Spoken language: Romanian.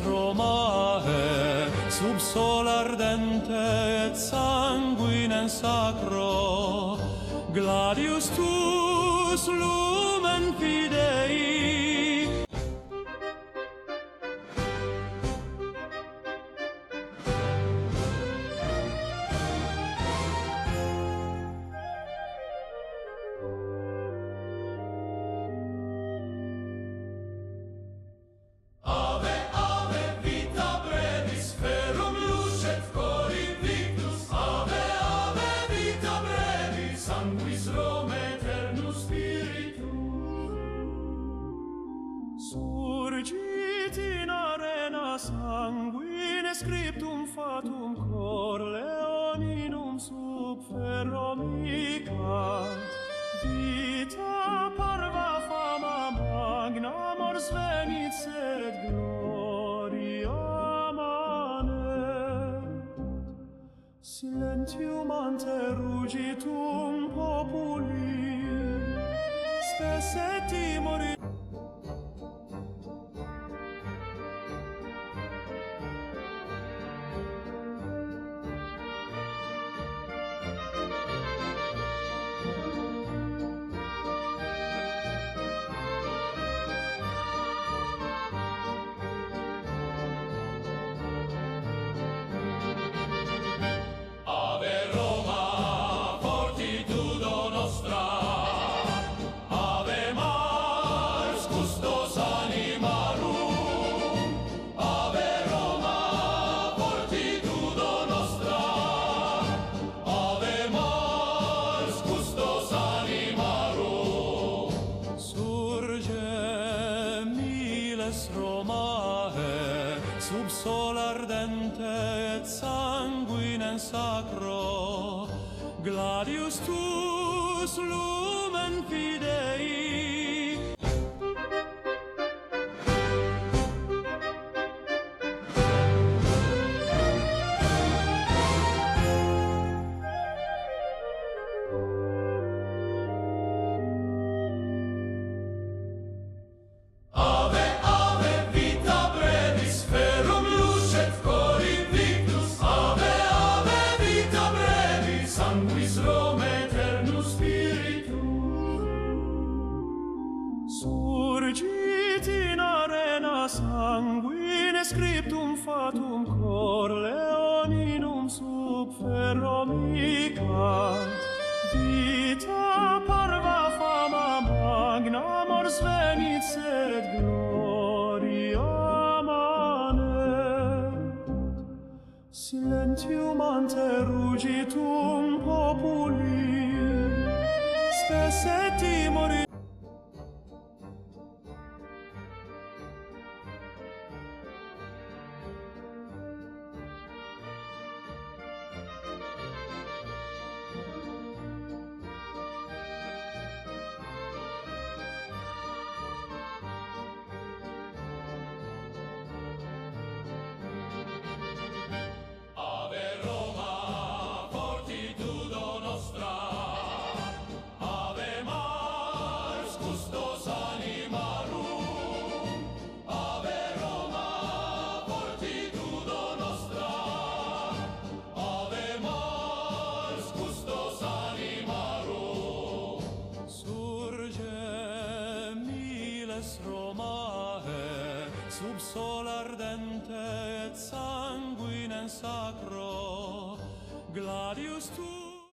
Romae sub sol ardente et sanguinem sacro, gladius tuus lumen fidei. Surgit in arena sanguine scriptum fatum cor leoninum sub ferro micant, vita parva fama magna mors venit sed gloria manet. Silentium ante rugitum populi, spesse timori. Romae sub sol ardente et sanguinem sacro, gladius tuus lumen fidei. Surgit in arena sanguine scriptum fatum cor leoninum sub ferro micant, vita parva fama magna mors venit sed gloria manet. Silentium ante rugitum populi, spesse timori. Romae sub sol ardente et sanguinem sacro, gladius tuus.